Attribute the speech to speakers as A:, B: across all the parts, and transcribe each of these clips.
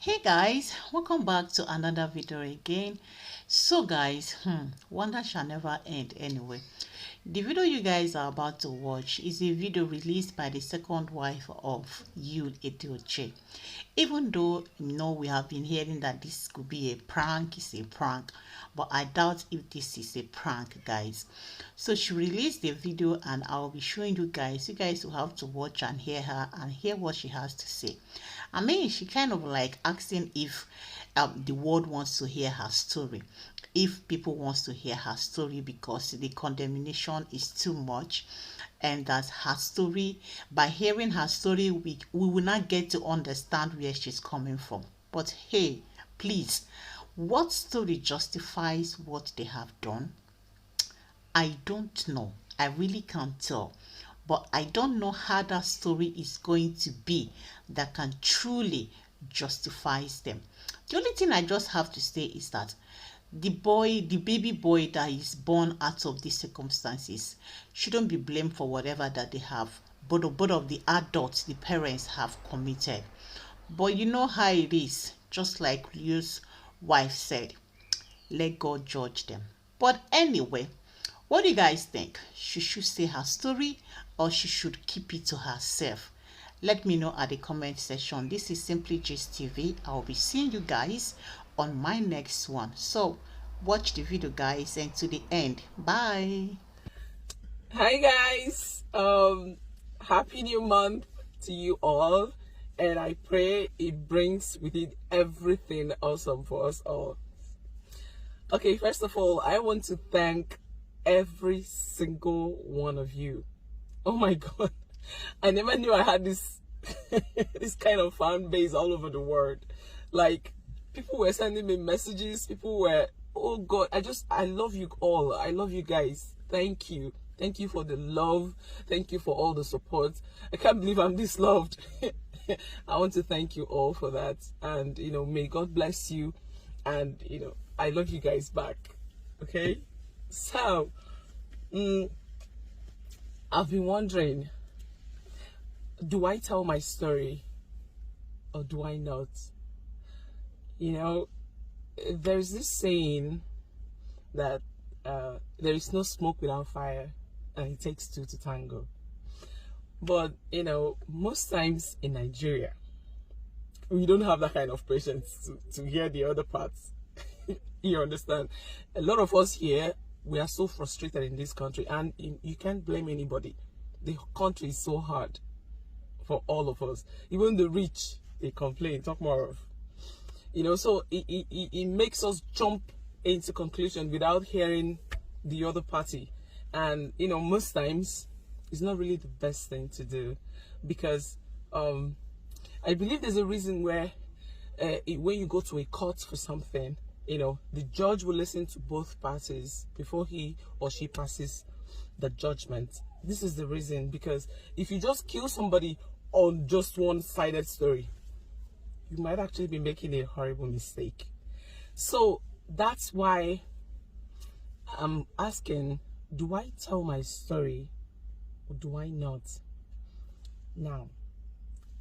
A: Hey guys, welcome back to another video again. So guys, wonder shall never end anyway. The video you guys are about to watch is a video released by the second wife of YUL EDOCHIE'S. Even though we have been hearing that this could be a prank, it's a prank, but I doubt if this is a prank, guys. So she released the video and I'll be showing you guys. You guys will have to watch and hear her and hear what she has to say. I mean, she kind of like asking if the world wants to hear her story, if people wants to hear her story, because the condemnation is too much, and that her story, by hearing her story, we will not get to understand where she's coming from. But hey, please, what story justifies what they have done? I don't know. I really can't tell. But I don't know how that story is going to be that can truly justify them. The only thing I just have to say is that the baby boy that is born out of these circumstances shouldn't be blamed for whatever that they have. Both of the adults, the parents, have committed. But you know how it is, just like Leo's wife said, let God judge them. But anyway, what do you guys think? She should say her story or she should keep it to herself? Let me know at the comment section. This is Simply Gist TV. I'll be seeing you guys on my next one. So watch the video, guys, and to the end. Bye.
B: Hi guys. Happy new month to you all, and I pray it brings with it everything awesome for us all. Okay, first of all, I want to thank every single one of you. Oh my god, I never knew I had this this kind of fan base all over the world. Like, people were sending me messages, people were, oh god, I love you all. I love you guys. Thank you for the love. Thank you for all the support. I can't believe I'm this loved. I want to thank you all for that, and may God bless you, and I love you guys back. Okay, so I've been wondering, do I tell my story or do I not? There's this saying that there is no smoke without fire, and it takes two to tango. But most times in Nigeria, we don't have that kind of patience to hear the other parts. You understand? A lot of us here, we are so frustrated in this country, and you can't blame anybody. The country is so hard for all of us. Even the rich, they complain. Talk more of. So it makes us jump into conclusion without hearing the other party. And most times it's not really the best thing to do, because I believe there's a reason where when you go to a court for something, the judge will listen to both parties before he or she passes the judgment. This is the reason, because if you just kill somebody on just one-sided story, you might actually be making a horrible mistake. So that's why I'm asking, do I tell my story or do I not? Now,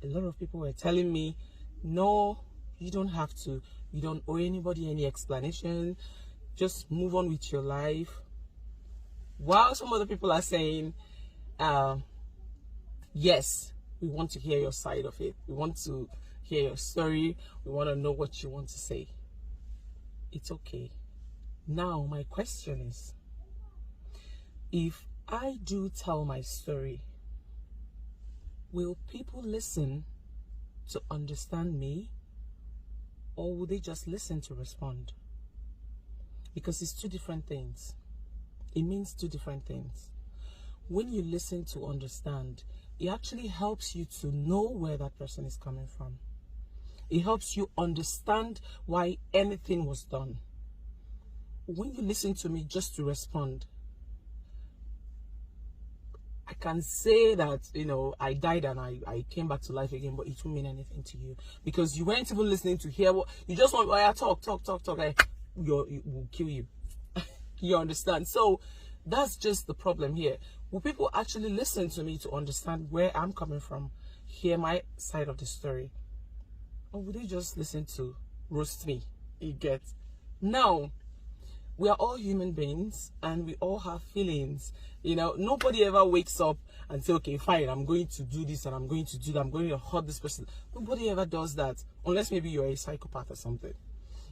B: a lot of people were telling me, no, you don't have to. You don't owe anybody any explanation. Just move on with your life. While some other people are saying, yes, we want to hear your side of it. We want to hear your story. We want to know what you want to say. It's okay. Now, my question is, if I do tell my story, will people listen to understand me, or will they just listen to respond? Because it's two different things. It means two different things. When you listen to understand, it actually helps you to know where that person is coming from. It helps you understand why anything was done. When you listen to me just to respond, I can say that, I died and I came back to life again, but it won't mean anything to you, because you weren't even listening to hear what you just want. Talk. It will kill you. You understand? So that's just the problem here. Will people actually listen to me to understand where I'm coming from, hear my side of the story? or would they just listen to roast me? You get? Now, we are all human beings and we all have feelings. You know, nobody ever wakes up and say, okay, fine, I'm going to do this and I'm going to do that, I'm going to hurt this person. Nobody ever does that, unless maybe you're a psychopath or something.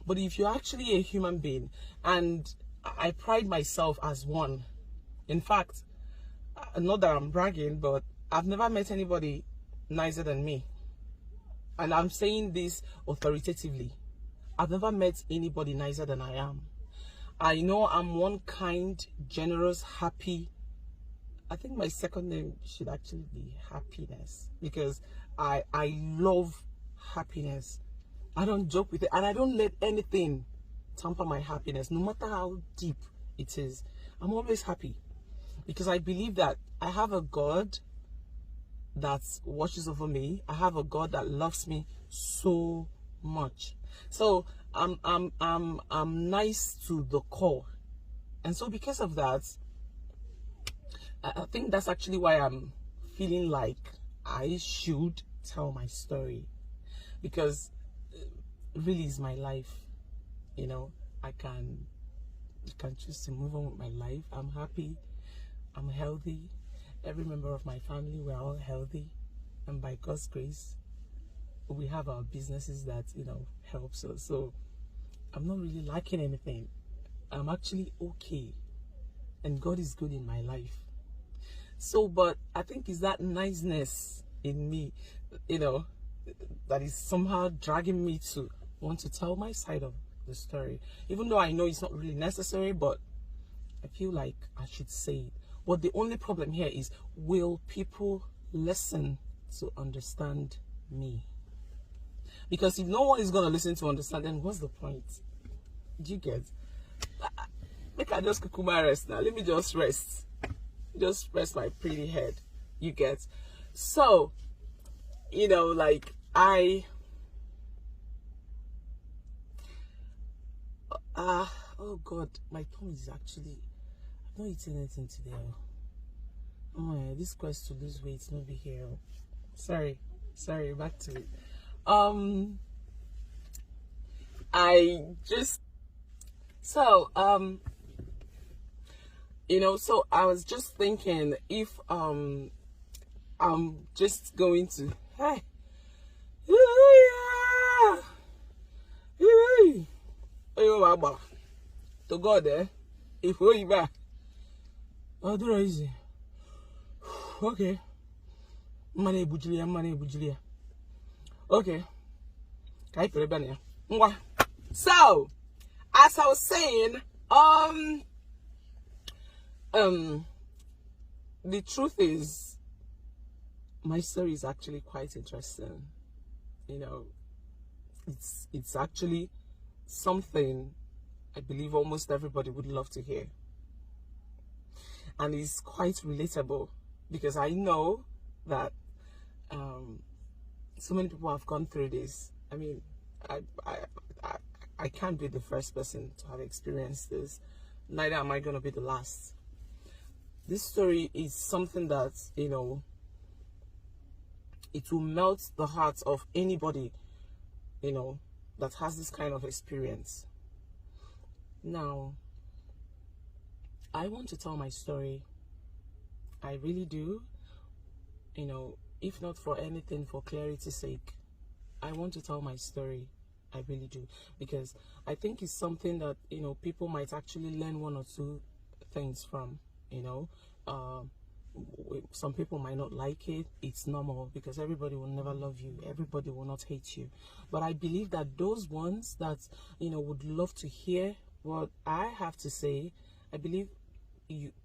B: But if you're actually a human being, and I pride myself as one, in fact, not that I'm bragging, but I've never met anybody nicer than me. And I'm saying this authoritatively. I've never met anybody nicer than I am. I know I'm one kind, generous, happy. I think my second name should actually be Happiness, because I love happiness. I don't joke with it, and I don't let anything tamper my happiness, no matter how deep it is. I'm always happy because I believe that I have a God that watches over me. I have a God that loves me so much. So I'm nice to the core, and so because of that, I think that's actually why I'm feeling like I should tell my story, because it really is my life. You know, I can choose to move on with my life. I'm happy. I'm healthy. Every member of my family, we're all healthy, and by God's grace, we have our businesses that, you know, helps us. So I'm not really lacking anything. I'm actually okay, and God is good in my life. So, but I think it's that niceness in me, you know, that is somehow dragging me to want to tell my side of the story, even though I know it's not really necessary, but I feel like I should say it. But the only problem here is, will people listen to understand me? Because if no one is going to listen to understand, then what's the point? Do you get? Make I just kukuma rest now. Let me just rest. Just rest my pretty head. You get? So, you know, like oh God, my tongue is actually, I've not eaten anything today. Oh yeah, this quest to lose weight not be here. Sorry, back to it. I just, so you know, so I was just thinking, if I'm just going to, hey, to God there, if we back, I'll do it easy. Okay, money bujilia. Okay, so as I was saying, the truth is, my story is actually quite interesting. You know, it's actually something I believe almost everybody would love to hear, and it's quite relatable, because I know that so many people have gone through this. I mean, I can't be the first person to have experienced this, neither am I going to be the last. This story is something that, you know, it will melt the heart of anybody, you know, that has this kind of experience. Now, I want to tell my story. I really do. You know, if not for anything, for clarity's sake, I want to tell my story. I really do, because I think it's something that, you know, people might actually learn one or two things from. You know, some people might not like it. It's normal, because everybody will never love you. Everybody will not hate you. But I believe that those ones that, you know, would love to hear what I have to say, I believe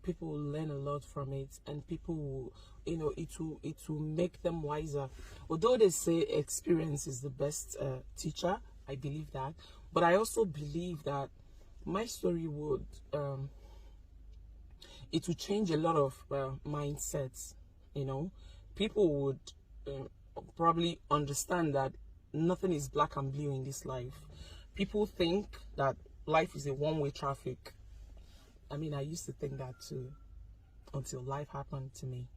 B: people will learn a lot from it, and people will, you know, it will make them wiser. Although they say experience is the best teacher, I believe that. But I also believe that my story would it will change a lot of mindsets. You know, people would probably understand that nothing is black and blue in this life. People think that life is a one-way traffic. I mean, I used to think that too, until life happened to me.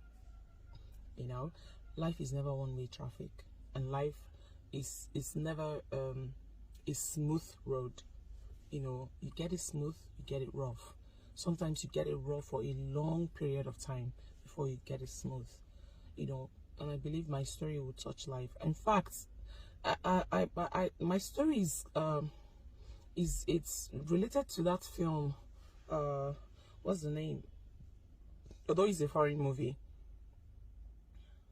B: You know, life is never one-way traffic, and life it's never a smooth road. You know, you get it smooth, you get it rough. Sometimes you get it rough for a long period of time before you get it smooth. You know, and I believe my story will touch life. In fact, my story is it's related to that film. What's the name? Although it's a foreign movie.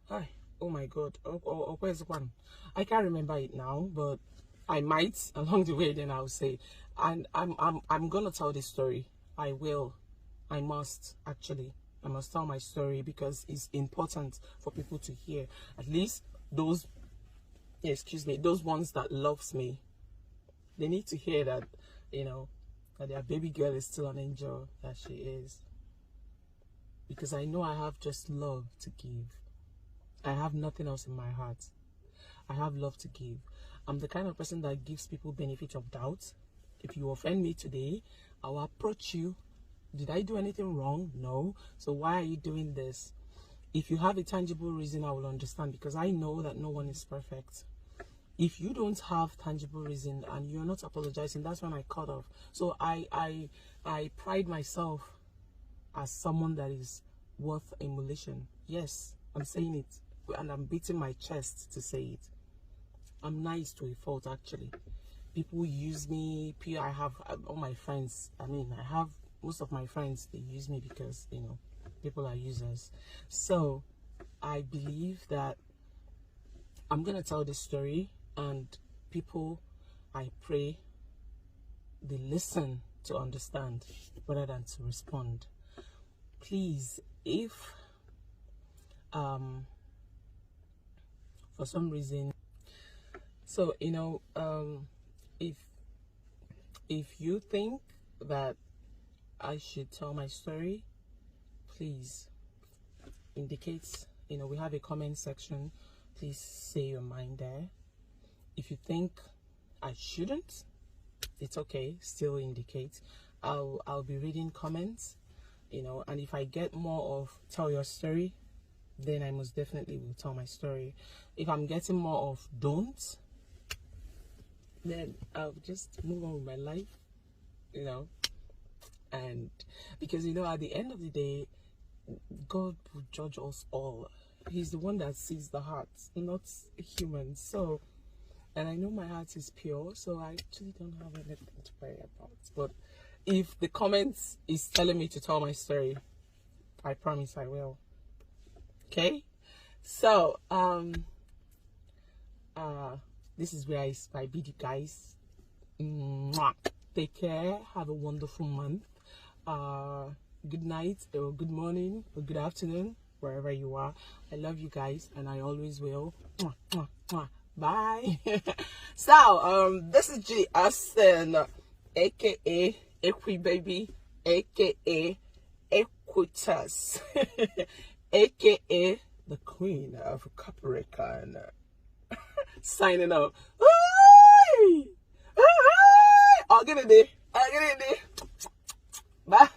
B: Hi. Oh my God. Oh, where's one? I can't remember it now, but I might along the way. Then I'll say, and I'm gonna tell this story. I will. I must actually. I must tell my story because it's important for people to hear. At least those, excuse me, those ones that loves me. They need to hear that, you know, that their baby girl is still an angel, that she is. Because I know I have just love to give. I have nothing else in my heart. I have love to give. I'm the kind of person that gives people benefit of doubt. If you offend me today, I'll approach you. Did I do anything wrong? No. So why are you doing this? If you have a tangible reason, I will understand, because I know that no one is perfect. If you don't have tangible reason and you're not apologizing, that's when I cut off. So I pride myself as someone that is worth emulation. Yes, I'm saying it, and I'm beating my chest to say it. I'm nice to a fault, actually. People use me. I have all my friends. I mean, I have most of my friends, they use me because, you know, people are users. So I believe that I'm gonna tell this story, and people, I pray they listen to understand rather than to respond. Please, if for some reason, so you know, if you think that I should tell my story, please indicate. You know, we have a comment section. Please say your mind there. If you think I shouldn't, it's okay. Still indicate. I'll be reading comments. You know, and if I get more of tell your story, then I most definitely will tell my story. If I'm getting more of don't, then I'll just move on with my life. You know. And because, you know, at the end of the day, God will judge us all. He's the one that sees the heart, not humans. So, and I know my heart is pure, so I actually don't have anything to worry about. But if the comments is telling me to tell my story, I promise I will. Okay? So, this is where I bid you guys. Mwah. Take care. Have a wonderful month. Good night or good morning or good afternoon, wherever you are. I love you guys, and I always will. Mwah, mwah, mwah. Bye. So this is Judy, aka Equi Baby, aka Equitas, aka the Queen of Capricorn. Signing up. I'll get it there. Bye.